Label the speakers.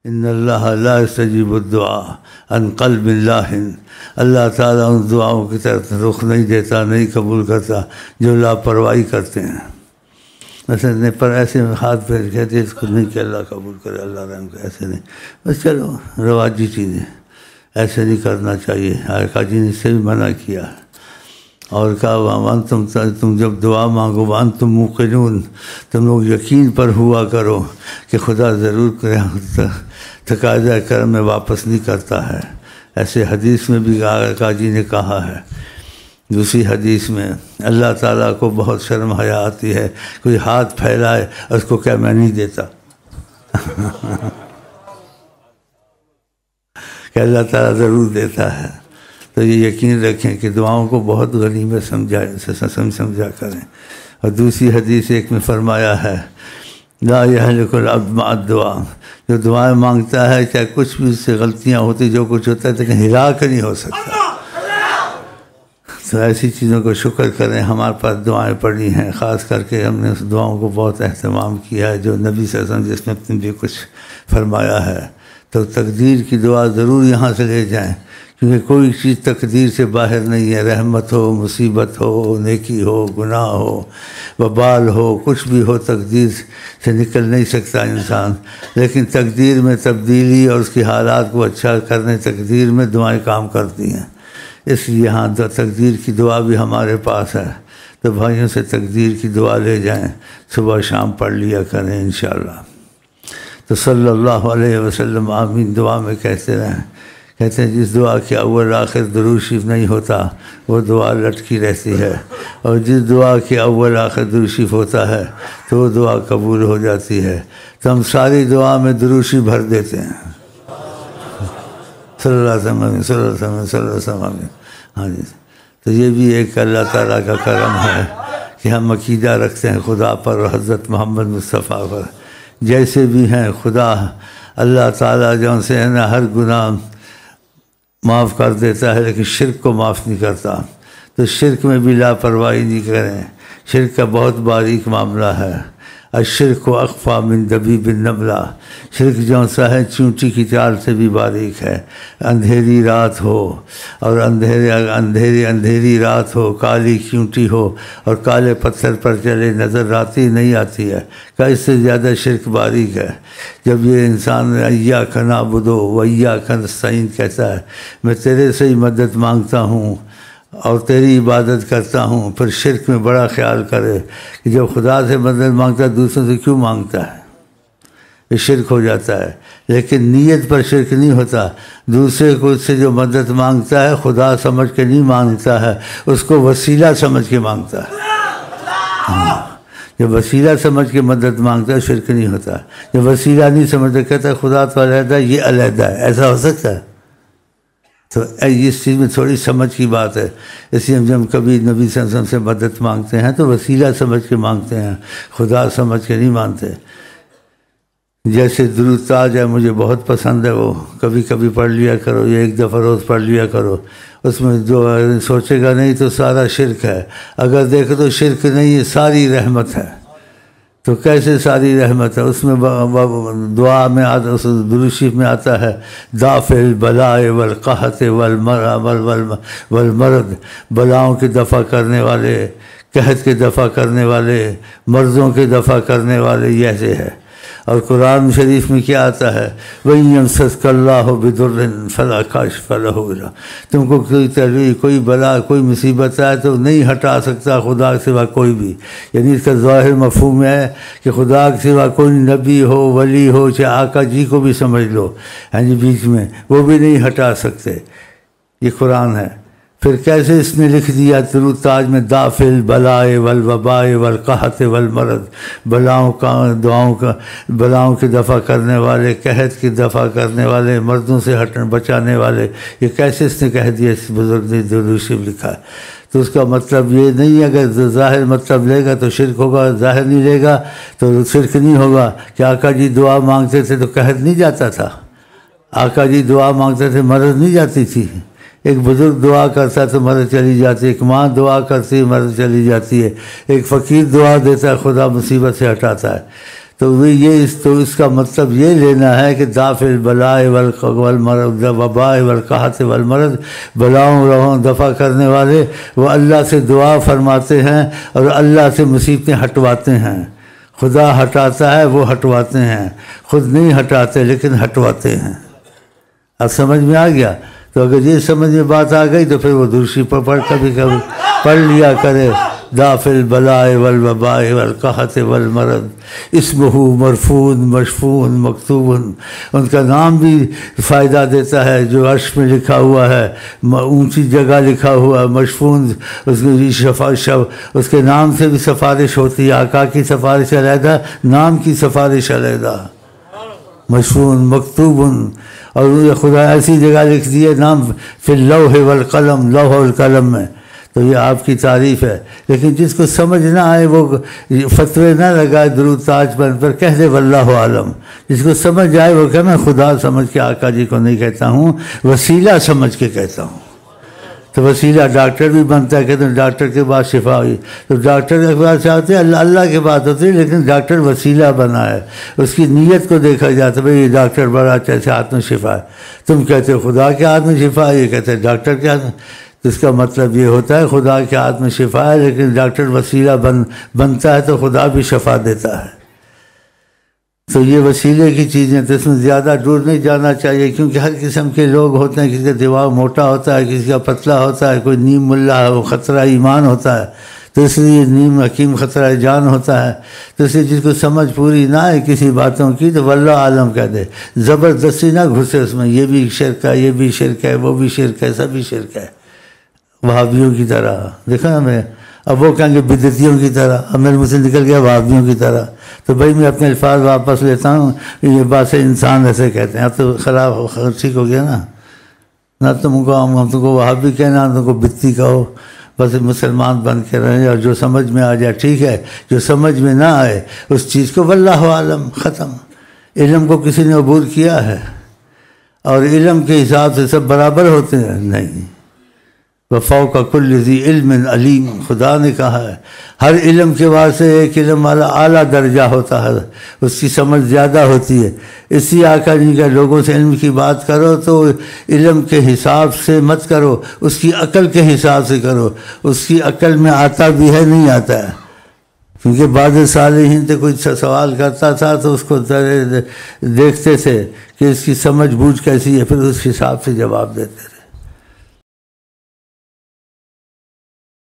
Speaker 1: ان اللہ لا یستجیب الدعاء عن قلب لاہن، اللہ تعالیٰ ان دعاؤں کی طرف رخ نہیں دیتا، نہیں قبول کرتا جو لاپرواہی کرتے ہیں۔ مثلا پر ایسے ہاتھ پھیر کہتے ہیں اس کو نہیں کہ اللہ قبول کرے، اللہ رحم کرے، ایسے نہیں، بس چلو رواجی چیزیں، ایسے نہیں کرنا چاہیے۔ آقا جی نے اس سے بھی منع کیا اور کہا تم جب دعا مانگو وانتم موقنون، تم لوگ یقین پر ہوا کرو کہ خدا ضرور تقاضا کرم میں واپس نہیں کرتا ہے۔ ایسے حدیث میں بھی آقا جی نے کہا ہے۔ دوسری حدیث میں اللہ تعالیٰ کو بہت شرم حیا آتی ہے، کوئی ہاتھ پھیلائے اور اس کو کیا میں نہیں دیتا کہ اللہ تعالیٰ ضرور دیتا ہے۔ تو یہ یقین رکھیں کہ دعاؤں کو بہت غنیمت سمجھا کریں۔ اور دوسری حدیث ایک میں فرمایا ہے لا یہلک العبد مع الدعاء، جو دعائیں مانگتا ہے چاہے کچھ بھی اس سے غلطیاں ہوتی، جو کچھ ہوتا ہے لیکن ہلاک نہیں ہو سکتا۔ تو ایسی چیزوں کو شکر کریں۔ ہمارے پاس دعائیں پڑھی ہیں، خاص کر کے ہم نے اس دعاؤں کو بہت اہتمام کیا ہے جو نبی صلی اللہ علیہ وسلم جس نے اپنے بھی کچھ فرمایا ہے۔ تو تقدیر کی دعا ضرور یہاں سے لے جائیں، کیونکہ کوئی چیز تقدیر سے باہر نہیں ہے۔ رحمت ہو، مصیبت ہو، نیکی ہو، گناہ ہو، وبال ہو، کچھ بھی ہو تقدیر سے نکل نہیں سکتا انسان۔ لیکن تقدیر میں تبدیلی اور اس کی حالات کو اچھا کرنے تقدیر میں دعائیں کام کرتی ہیں۔ اس لیے یہاں تقدیر کی دعا بھی ہمارے پاس ہے، تو بھائیوں سے تقدیر کی دعا لے جائیں، صبح شام پڑھ لیا کریں انشاءاللہ۔ تو صلی اللہ علیہ وسلم آمین دعا میں کہتے رہیں۔ کہتے ہیں جس دعا کے اول آخر درود شریف نہیں ہوتا وہ دعا لٹکی رہتی ہے، اور جس دعا کے اول آخر درود شریف ہوتا ہے تو وہ دعا قبول ہو جاتی ہے۔ تو ہم ساری دعا میں درود شریف بھر دیتے ہیں، صلی اللہ علیہ وسلم صلی اللہ علیہ وسلم صلی اللہ علیہ وسلم۔ ہاں جی، تو یہ بھی ایک اللہ تعالیٰ کا کرم ہے کہ ہم عقیدہ رکھتے ہیں خدا پر اور حضرت محمد مصطفیٰ پر۔ جیسے بھی ہیں خدا اللہ تعالیٰ جو ان سے ہے نا ہر گناہ معاف کر دیتا ہے، لیکن شرک کو معاف نہیں کرتا۔ تو شرک میں بھی لاپرواہی نہیں کریں، شرک کا بہت باریک معاملہ ہے۔ الشرک و اخفی من دبیب النملہ، شرک جو سا ہے چونٹی کی چال سے بھی باریک ہے۔ اندھیری رات ہو اور اندھیری رات ہو، کالی چونٹی ہو اور کالے پتھر پر چلے، نظر آتی نہیں آتی ہے، کہ اس سے زیادہ شرک باریک ہے۔ جب یہ انسان ایاک نعبد و ایاک نستعین کہتا ہے میں تیرے سے ہی مدد مانگتا ہوں اور تیری عبادت کرتا ہوں، پھر شرک میں بڑا خیال کرے کہ جب خدا سے مدد مانگتا ہے دوسروں سے کیوں مانگتا ہے، یہ شرک ہو جاتا ہے۔ لیکن نیت پر شرک نہیں ہوتا، دوسرے کو اس سے جو مدد مانگتا ہے خدا سمجھ کے نہیں مانگتا ہے، اس کو وسیلہ سمجھ کے مانگتا ہے۔ جب وسیلہ سمجھ کے مدد مانگتا ہے شرک نہیں ہوتا۔ جب وسیلہ نہیں سمجھتا کہتا ہے خدا تو علیحدہ ہے، یہ علیحدہ ہے، ایسا ہو سکتا ہے؟ تو اس چیز میں تھوڑی سمجھ کی بات ہے۔ اس لیے جب کبھی نبی صلی اللہ علیہ وسلم سے مدد مانگتے ہیں تو وسیلہ سمجھ کے مانگتے ہیں، خدا سمجھ کے نہیں مانتے۔ جیسے درود تاج ہے، مجھے بہت پسند ہے، وہ کبھی کبھی پڑھ لیا کرو، یہ ایک دفعہ روز پڑھ لیا کرو۔ اس میں جو سوچے گا نہیں تو سارا شرک ہے، اگر دیکھو تو شرک نہیں ہے، ساری رحمت ہے۔ تو کیسے ساری رحمت ہے؟ اس میں دعا میں آتا، اس درود شریف میں آتا ہے دافع البلاء والقحط والمرض، بلاؤں کے دفع کرنے والے، قحط کے دفع کرنے والے، مرضوں کے دفع کرنے والے، یہ ایسے ہے۔ اور قرآن شریف میں کیا آتا ہے وَإِن يَمْسَسْكَ اللَّهُ بِضُرٍّ فَلَا كَاشِفَ لَهُ إِلَّا، تم کو کوئی تکلیف، کوئی بلا، کوئی مصیبت آئے تو نہیں ہٹا سکتا خدا کے سوا کوئی بھی۔ یعنی اس کا ظاہر مفہوم ہے کہ خدا کے سوا کوئی نبی ہو، ولی ہو، چاہے آقا جی کو بھی سمجھ لو، ہاں جی، بیچ میں وہ بھی نہیں ہٹا سکتے۔ یہ قرآن ہے۔ پھر کیسے اس نے لکھ دیا درود تاج میں دافع البلاء والوباء والقحط والمرض، بلاؤں کے دفع کرنے والے، قحط کی دفع کرنے والے، مردوں سے بچانے والے۔ یہ کیسے اس نے کہہ دیا؟ اس بزرگ نے درود شریف لکھا ہے۔ تو اس کا مطلب یہ نہیں، اگر ظاہر مطلب لے گا تو شرک ہوگا، ظاہر نہیں لے گا تو شرک نہیں ہوگا۔ کہ آقا جی دعا مانگتے تھے تو قحط نہیں جاتا تھا، آقا جی دعا مانگتے تھے مرض نہیں جاتی تھی، ایک بزرگ دعا کرتا ہے تو مرض چلی جاتی ہے، ایک ماں دعا کرتی ہے مرض چلی جاتی ہے، ایک فقیر دعا دیتا ہے خدا مصیبت سے ہٹاتا ہے۔ تو اس کا مطلب یہ لینا ہے کہ دافع البلاء والمرض وباء والقحط والمرض، بلاؤں روحوں دفع کرنے والے وہ اللہ سے دعا فرماتے ہیں اور اللہ سے مصیبتیں ہٹواتے ہیں۔ خدا ہٹاتا ہے، وہ ہٹواتے ہیں، خود نہیں ہٹاتے لیکن ہٹواتے ہیں۔ اب سمجھ میں آ گیا؟ تو اگر یہ سمجھ میں بات آ گئی تو پھر وہ درشی پر کبھی پڑھ لیا کرے، دافع البلاء والوباء والقحط والمرض، اسمہ مرفوع مشفوع مکتوب، ان کا نام بھی فائدہ دیتا ہے، جو عرش میں لکھا ہوا ہے، اونچی جگہ لکھا ہوا ہے، مشفوع اس کے نام سے بھی سفارش ہوتی ہے، آقا کی سفارش علیحدہ، نام کی سفارش علیحدہ، مشفوع مکتوب، اور خدا ایسی جگہ لکھ دیے نام فی اللوح والقلم، لوح والقلم میں، تو یہ آپ کی تعریف ہے۔ لیکن جس کو سمجھ نہ آئے وہ فتوے نہ لگائے درود تاج پر کہہ دے واللہ عالم۔ جس کو سمجھ آئے وہ کہ میں خدا سمجھ کے آقا جی کو نہیں کہتا ہوں، وسیلہ سمجھ کے کہتا ہوں۔ تو وسیلہ ڈاکٹر بھی بنتا ہے، کہتے ہیں ڈاکٹر کے بعد شفا ہوئی، تو ڈاکٹر کے بعد چاہتے ہیں اللہ کے بات ہوتی ہے، لیکن ڈاکٹر وسیلہ بنا ہے، اس کی نیت کو دیکھا جاتا ہے، بھئی یہ ڈاکٹر بڑا اچھا سے ہاتھ میں شفا ہے، تم کہتے ہو خدا کے ہاتھ میں شفا ہے، یہ کہتے ہیں ڈاکٹر کے ہاتھ میں، تو اس کا مطلب یہ ہوتا ہے خدا کے ہاتھ میں شفا ہے، لیکن ڈاکٹر وسیلہ بنتا ہے تو خدا بھی شفا دیتا ہے۔ تو یہ وسیلے کی چیزیں، تو اس میں زیادہ دور نہیں جانا چاہیے، کیونکہ ہر قسم کے لوگ ہوتے ہیں، کسی کا دماغ موٹا ہوتا ہے، کسی کا پتلا ہوتا ہے، کوئی نیم ملا ہے وہ خطرہ ایمان ہوتا ہے، تو اس لیے نیم حکیم خطرہ جان ہوتا ہے۔ تو اس لیے جس کو سمجھ پوری نہ ہے کسی باتوں کی تو واللہ عالم کہہ دے، زبردستی نہ گھسے اس میں، یہ بھی شرک ہے، یہ بھی شرک ہے، وہ بھی شرک ہے، سبھی شرک ہے، وہابیوں کی طرح۔ دیکھا نا میں، اب وہ کہیں گے بدعتیوں کی طرح، اب میرے منہ سے نکل گیا وہابیوں کی طرح، تو بھائی میں اپنے الفاظ واپس لیتا ہوں، یہ بات سے انسان ایسے کہتے ہیں، اب تو خراب ٹھیک ہو گیا نا، نہ تم کو ہم تم کو وہابی کہنا، تم کو بدعتی کہو، بس مسلمان بن کے رہیں، اور جو سمجھ میں آ جائے ٹھیک ہے، جو سمجھ میں نہ آئے اس چیز کو واللہ عالم، ختم۔ علم کو کسی نے عبور کیا ہے؟ اور علم کے حساب سے سب برابر ہوتے ہیں؟ نہیں۔ وفوق کل ذی علم علیم، خدا نے کہا ہے ہر علم کے واسطے ایک علم والا اعلیٰ درجہ ہوتا ہے، اس کی سمجھ زیادہ ہوتی ہے۔ اسی آقا جی کا لوگوں سے علم کی بات کرو تو علم کے حساب سے مت کرو، اس کی عقل کے حساب سے کرو، اس کی عقل میں آتا بھی ہے نہیں آتا ہے، کیونکہ بعض صالحین سے کوئی سوال کرتا تھا تو اس کو دیکھتے تھے کہ اس کی سمجھ بوجھ کیسی ہے، پھر اس حساب سے جواب دیتے تھے۔